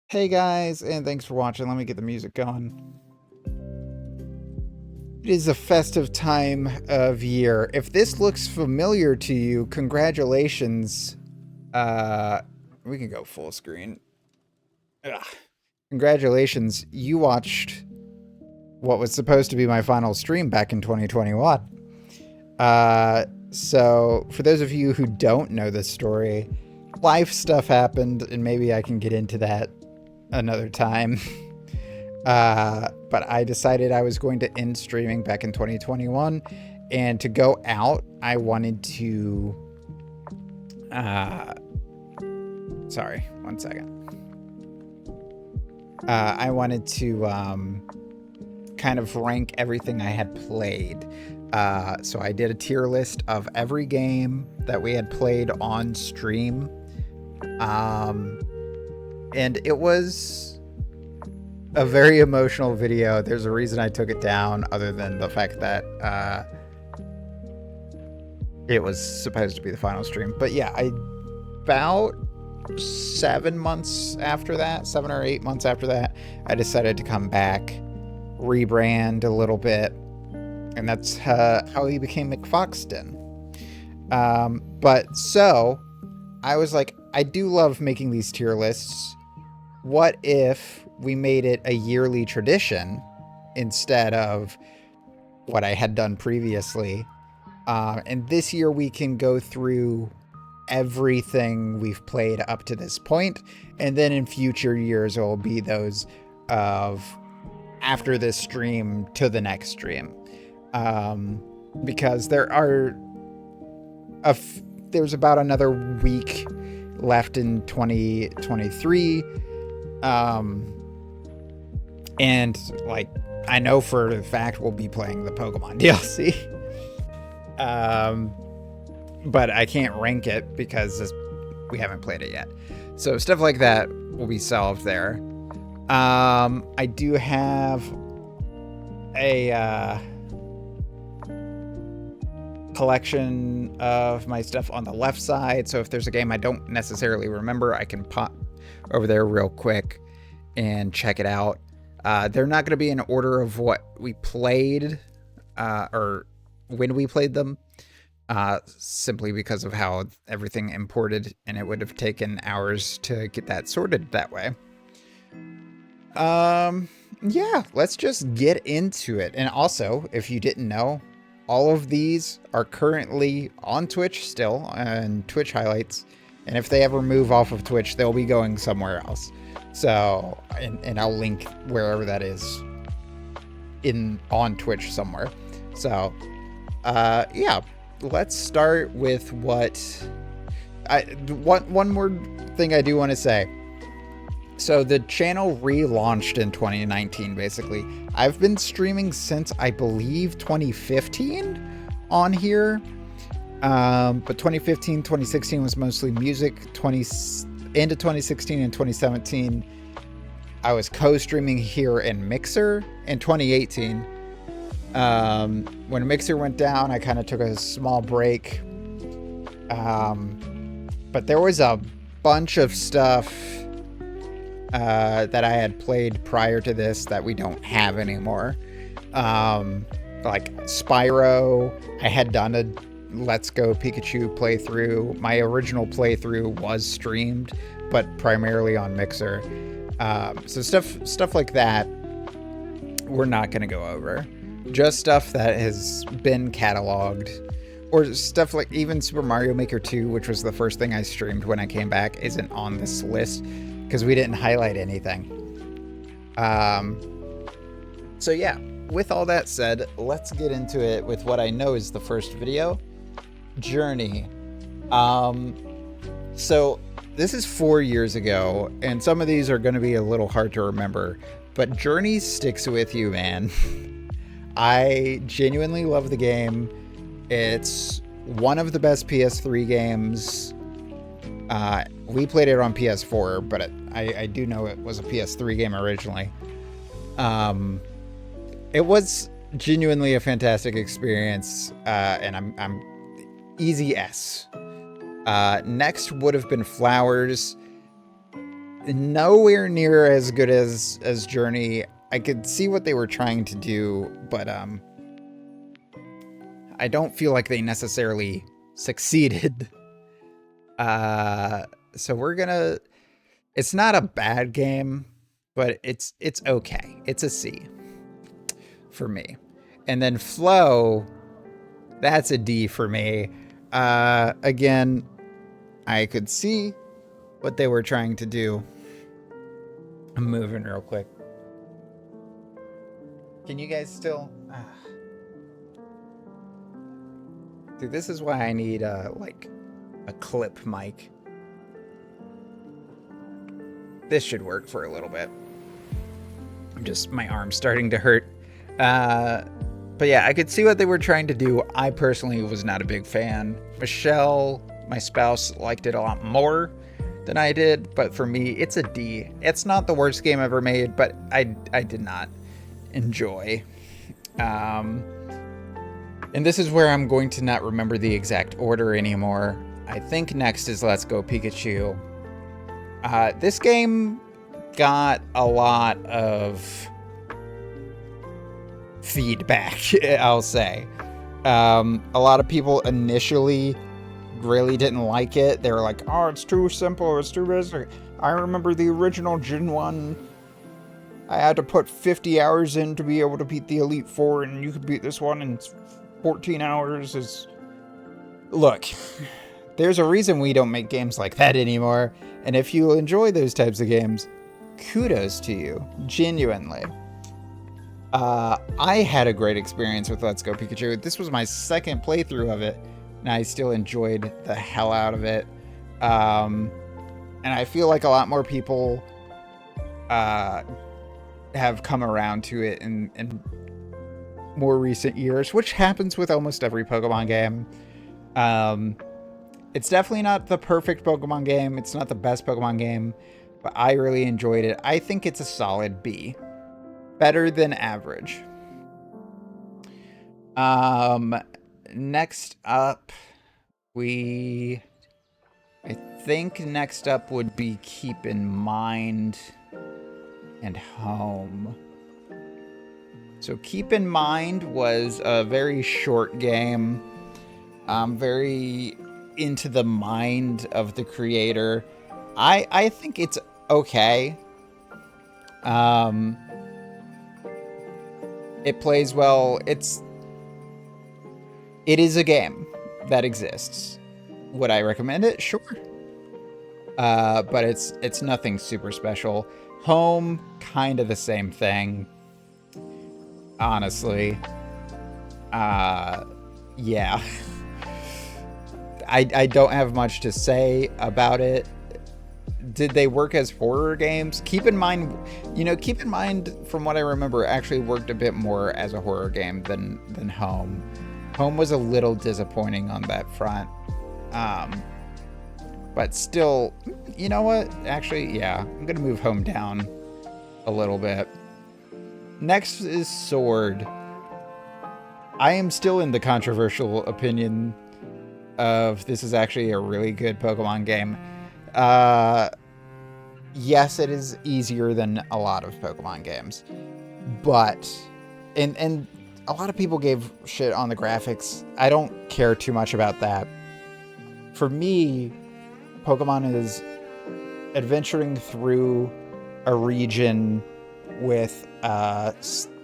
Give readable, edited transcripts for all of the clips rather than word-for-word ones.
Hey guys, and thanks for watching. Let me get the music going. It is a festive time of year. If this looks familiar to you, congratulations. We can go full screen. Ugh. Congratulations, you watched what was supposed to be my final stream back in 2021. So for those of you who don't know this story, life stuff happened, and maybe I can get into that another time. But I decided I was going to end streaming back in 2021, and to go out, I wanted to, sorry, one second. I wanted to, kind of rank everything I had played. So I did a tier list of every game that we had played on stream. And it was a very emotional video. There's a reason I took it down, other than the fact that it was supposed to be the final stream. But yeah, about 7 months after that, 7 or 8 months after that, I decided to come back, rebrand a little bit, and that's how he became McFoxton. But so I was like, I do love making these tier lists. What if we made it a yearly tradition instead of what I had done previously? And this year we can go through everything we've played up to this point, and then in future years it will be those of after this stream to the next stream, because there's about another week left in 2023, and like I know for a fact we'll be playing the Pokemon DLC. But I can't rank it because we haven't played it yet. So stuff like that will be solved there. I do have a collection of my stuff on the left side. So if there's a game I don't necessarily remember, I can pop over there real quick and check it out. They're not going to be in order of what we played or when we played them. Simply because of how everything imported, and it would have taken hours to get that sorted that way. Yeah, let's just get into it. And also, if you didn't know, all of these are currently on Twitch still, and Twitch highlights. And if they ever move off of Twitch, they'll be going somewhere else. So, and I'll link wherever that is on Twitch somewhere. So, yeah. Let's start with one more thing I do want to say. So the channel relaunched in 2019, basically. I've been streaming since, I believe, 2015 on here. But 2015, 2016 was mostly music. Into 2016 and 2017, I was co-streaming here in Mixer. In 2018, when Mixer went down, I kind of took a small break. But there was a bunch of stuff that I had played prior to this that we don't have anymore. Like Spyro, I had done a Let's Go Pikachu playthrough. My original playthrough was streamed, but primarily on Mixer. So stuff like that, we're not going to go over. Just stuff that has been cataloged, or stuff like even Super Mario Maker 2, which was the first thing I streamed when I came back, isn't on this list because we didn't highlight anything. So yeah, with all that said, let's get into it with what I know is the first video, Journey. So this is 4 years ago, and some of these are going to be a little hard to remember, but Journey sticks with you, man. I genuinely love the game. It's one of the best PS3 games. We played it on PS4, but I do know it was a PS3 game originally. It was genuinely a fantastic experience, and I'm easy S. Next would have been Flowers. nowhere near as good as Journey. I could see what they were trying to do, but I don't feel like they necessarily succeeded. So we're gonna. It's not a bad game, but it's okay. It's a C for me. And then Flow, that's a D for me. Again, I could see what they were trying to do. I'm moving real quick. Can you guys still? Dude, this is why I need like a clip mic. This should work for a little bit. My arm's starting to hurt. But yeah, I could see what they were trying to do. I personally was not a big fan. Michelle, my spouse, liked it a lot more than I did, but for me, it's a D. It's not the worst game ever made, but I did not enjoy. And this is where I'm going to not remember the exact order anymore. I think next is Let's Go Pikachu. This game got a lot of feedback, I'll say. A lot of people initially really didn't like it. They were like, oh, it's too simple, it's too basic. I remember the original Gen 1. I had to put 50 hours in to be able to beat the Elite Four, and you could beat this one in 14 hours. Look, there's a reason we don't make games like that anymore. And if you enjoy those types of games, kudos to you, genuinely. I had a great experience with Let's Go Pikachu. This was my second playthrough of it, and I still enjoyed the hell out of it. And I feel like a lot more people have come around to it in more recent years, which happens with almost every Pokemon game. It's definitely not the perfect Pokemon game. It's not the best Pokemon game, but I really enjoyed it. I think it's a solid B. Better than average. Next up, I think next up would be Keep in Mind and Home. So Keep in Mind was a very short game. Very into the mind of the creator. I think it's okay. It plays well. It is a game that exists. Would I recommend it? Sure. But it's nothing super special. Home, kind of the same thing. Honestly. Yeah. I don't have much to say about it. Did they work as horror games? Keep in Mind, from what I remember, actually worked a bit more as a horror game than Home. Home was a little disappointing on that front. But still, you know what? Actually, yeah, I'm going to move Home down a little bit. Next is Sword. I am still in the controversial opinion of this is actually a really good Pokemon game. Yes, it is easier than a lot of Pokemon games, but and a lot of people gave shit on the graphics. I don't care too much about that. For me, Pokemon is adventuring through a region with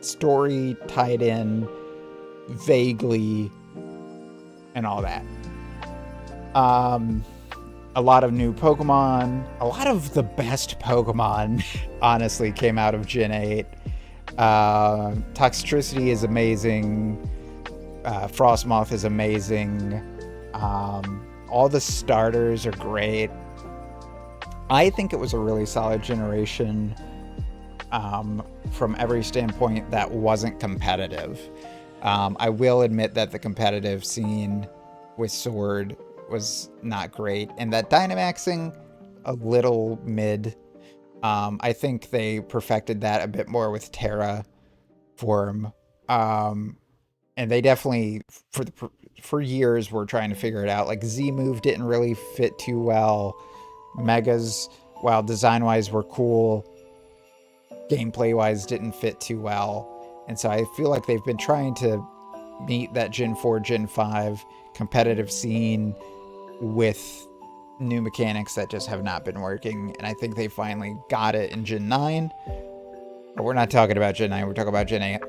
story tied in vaguely and all that. A lot of new Pokemon, a lot of the best Pokemon, honestly, came out of Gen 8. Toxtricity is amazing. Frostmoth is amazing. All the starters are great. I think it was a really solid generation from every standpoint that wasn't competitive. I will admit that the competitive scene with Sword was not great, and that Dynamaxing, a little mid. I think they perfected that a bit more with Terra form, and they definitely for years were trying to figure it out. Like Z move didn't really fit too well. Megas while design-wise were cool, gameplay-wise didn't fit too well. And so I feel like they've been trying to meet that Gen 4, Gen 5 competitive scene with new mechanics that just have not been working. And I think they finally got it in Gen 9. But we're not talking about Gen 9, we're talking about Gen 8.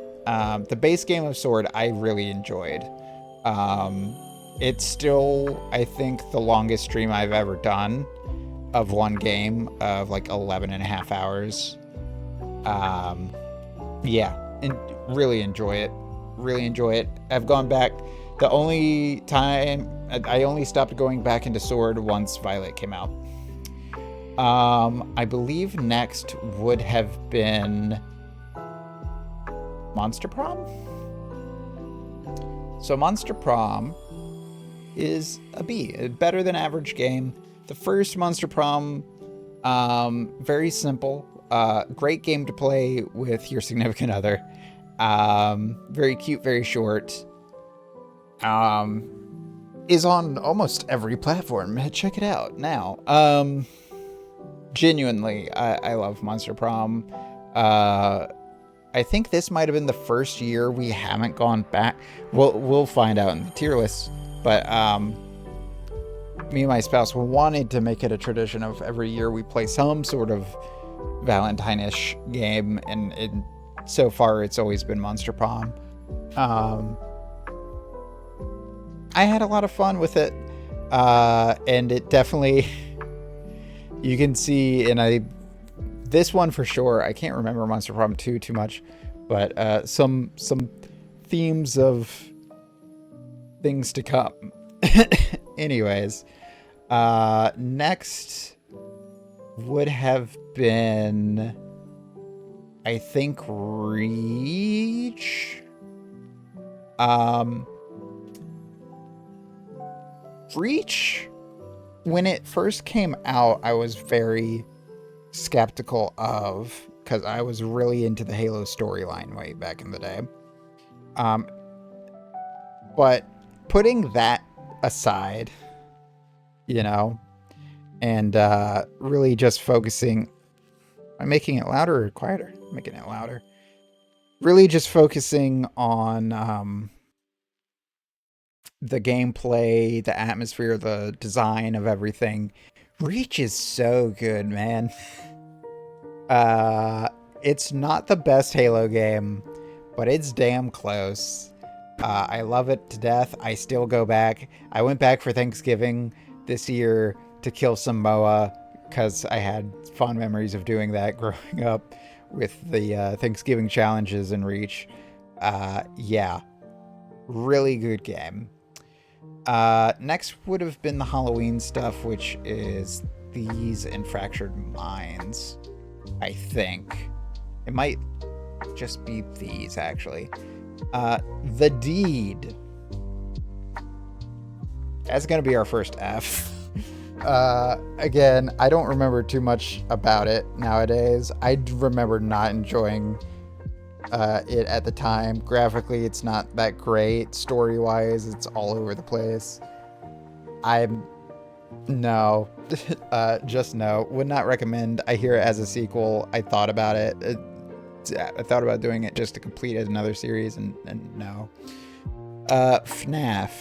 The base game of Sword I really enjoyed. It's still, I think, the longest stream I've ever done of one game of like 11 and a half hours. Yeah, and really enjoy it. Really enjoy it. I've gone back. The only time I only stopped going back into Sword once Violet came out. I believe next would have been Monster Prom. So Monster Prom is a B, a better than average game. The first Monster Prom, very simple, great game to play with your significant other. Very cute, very short. Is on almost every platform. Check it out now. Genuinely, I love Monster Prom. I think this might have been the first year we haven't gone back. We'll find out in the tier list. But me and my spouse wanted to make it a tradition of every year we play some sort of Valentine-ish game, and so far it's always been Monster Prom. I had a lot of fun with it, and it definitely, you can see, and this one for sure, I can't remember Monster Prom 2 too much, but some themes of things to come. Anyways, next would have been, I think, Reach. Reach, when it first came out, I was very skeptical of, because I was really into the Halo storyline way back in the day. But putting that aside, you know, and really just focusing, am I making it louder or quieter? I'm making it louder. Really just focusing on the gameplay, the atmosphere, the design of everything. Reach is so good, man. It's not the best Halo game, but it's damn close. I love it to death. I still go back. I went back for Thanksgiving this year to kill some MOA because I had fond memories of doing that growing up with the Thanksgiving challenges in Reach. Yeah, really good game. Next would have been the Halloween stuff, which is These and Fractured Minds, I think. It might just be These, actually. The Deed. That's going to be our first F. Again, I don't remember too much about it nowadays. I remember not enjoying it at the time. Graphically, it's not that great. Story-wise, it's all over the place. No. Just no. Would not recommend. I hear it as a sequel. I thought about it. I thought about doing it just to complete another series, and no. FNAF.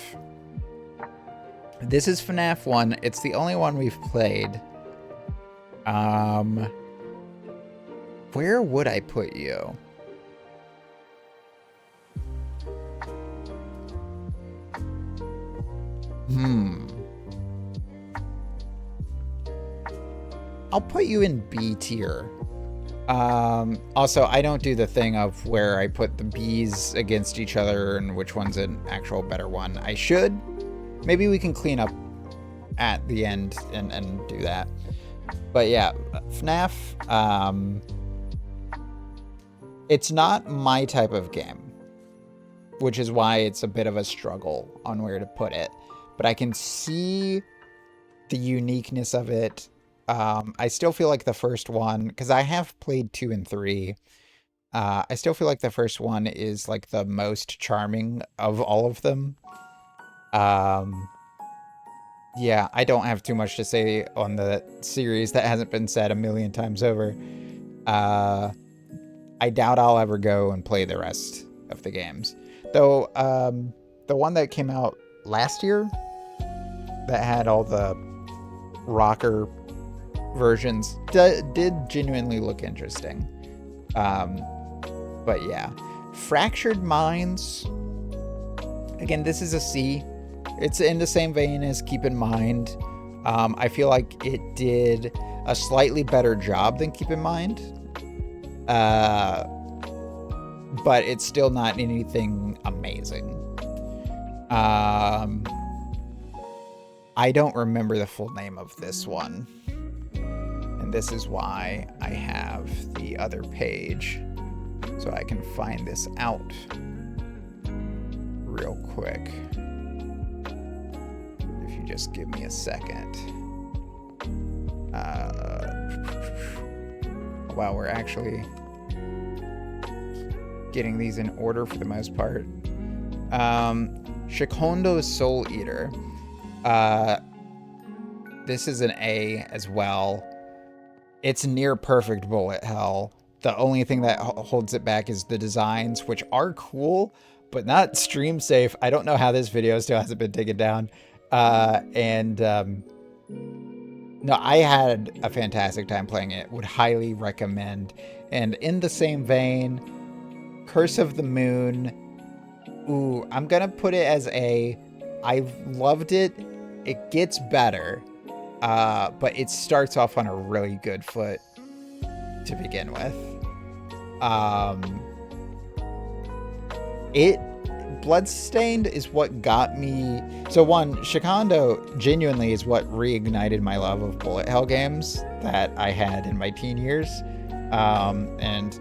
This is FNAF 1. It's the only one we've played. Where would I put you? I'll put you in B tier. Also, I don't do the thing of where I put the Bs against each other and which one's an actual better one. I should. Maybe we can clean up at the end and do that. But yeah, FNAF, it's not my type of game, which is why it's a bit of a struggle on where to put it. But I can see the uniqueness of it. I still feel like the first one, because I have played 2 and 3, I still feel like the first one is like the most charming of all of them. Yeah, I don't have too much to say on the series that hasn't been said a million times over. I doubt I'll ever go and play the rest of the games. Though, the one that came out last year that had all the rocker versions did genuinely look interesting. But yeah. Fractured Minds. Again, this is a C. It's in the same vein as Keep in Mind. I feel like it did a slightly better job than Keep in Mind. But it's still not anything amazing. I don't remember the full name of this one. And this is why I have the other page, so I can find this out real quick. If you just give me a second. Wow, we're actually getting these in order for the most part. Shikondo's Soul Eater. This is an A as well. It's near perfect bullet hell. The only thing that holds it back is the designs, which are cool, but not stream safe. I don't know how this video still hasn't been taken down. No, I had a fantastic time playing it. Would highly recommend. And in the same vein, Curse of the Moon. Ooh, I'm gonna put it as A. I've loved it. It gets better, but it starts off on a really good foot to begin with. Bloodstained is what got me. So one, Shikondo genuinely is what reignited my love of bullet hell games that I had in my teen years. And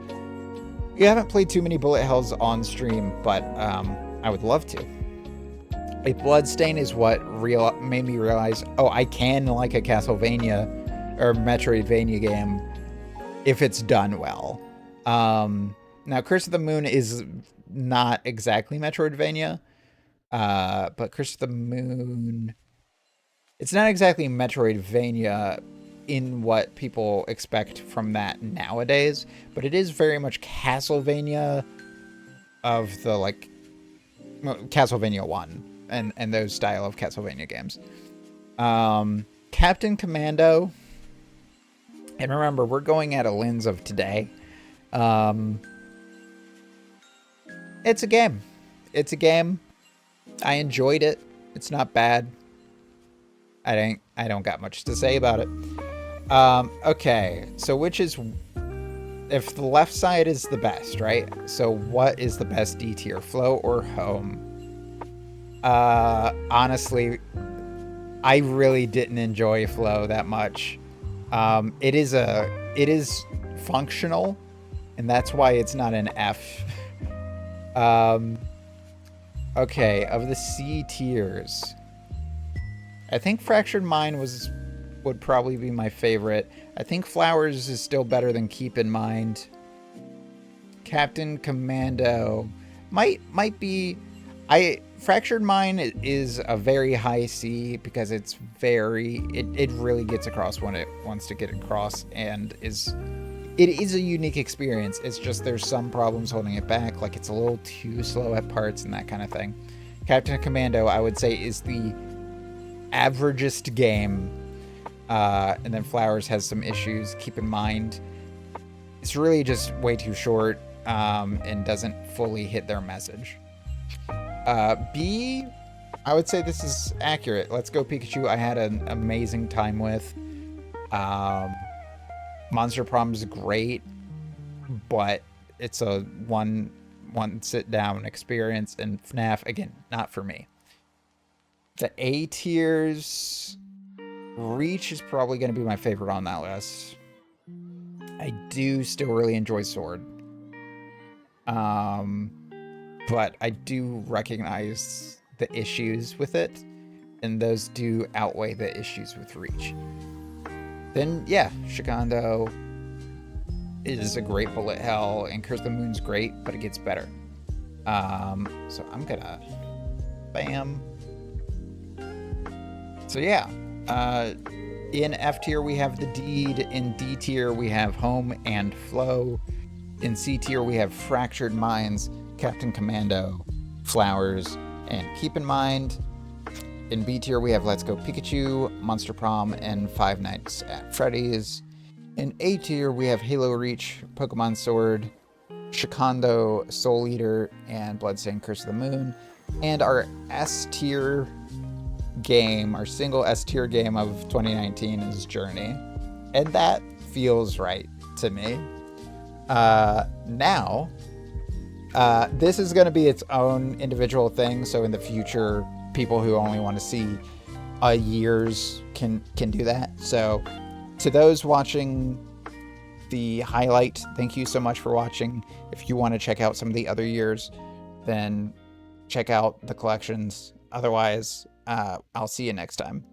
you haven't played too many bullet hells on stream, but I would love to. A Bloodstain is what made me realize, oh, I can like a Castlevania or Metroidvania game if it's done well. Now, Curse of the Moon is not exactly Metroidvania, but Curse of the Moon, it's not exactly Metroidvania in what people expect from that nowadays, but it is very much Castlevania of the, like, Castlevania 1 and those style of Castlevania games. Captain Commando, and remember, we're going at a lens of today. It's a game. It's a game. I enjoyed it. It's not bad. I don't got much to say about it. Okay, so which is, if the left side is the best, right? So what is the best D tier, Flow or Home? Honestly, I really didn't enjoy Flow that much. It is functional, and that's why it's not an F. Okay, of the C tiers, I think Fractured Mind would probably be my favorite. I think Flowers is still better than Keep in Mind. Captain Commando might be. Fractured Mind is a very high C because it really gets across when it wants to get across, and it is a unique experience. It's just there's some problems holding it back, like it's a little too slow at parts and that kind of thing. Captain Commando, I would say, is the averagest game, and then Flowers has some issues. Keep in Mind, it's really just way too short, and doesn't fully hit their message. B, I would say this is accurate. Let's Go Pikachu, I had an amazing time with. Monster Prom is great, but it's a one sit down experience, and FNAF, again, not for me. The A tiers, Reach is probably going to be my favorite on that list. I do still really enjoy Sword. But I do recognize the issues with it, and those do outweigh the issues with Reach. Then, yeah, Shikondo is a great bullet hell, and Curse of the Moon's great, but it gets better. So I'm gonna, bam, So yeah, in F tier we have The Deed. In D tier we have Home and Flow. In C tier we have Fractured Minds, Captain Commando, Flowers, and Keep in Mind. In B tier we have Let's Go Pikachu, Monster Prom, and Five Nights at Freddy's. In A tier we have Halo Reach, Pokemon Sword, Shikondo, Soul Eater, and Bloodstained Curse of the Moon. And our S tier game, our single S tier game of 2019 is Journey. And that feels right to me. Now, this is going to be its own individual thing. So in the future, people who only want to see a year's can do that. So to those watching the highlight, thank you so much for watching. If you want to check out some of the other years, then check out the collections. Otherwise, I'll see you next time.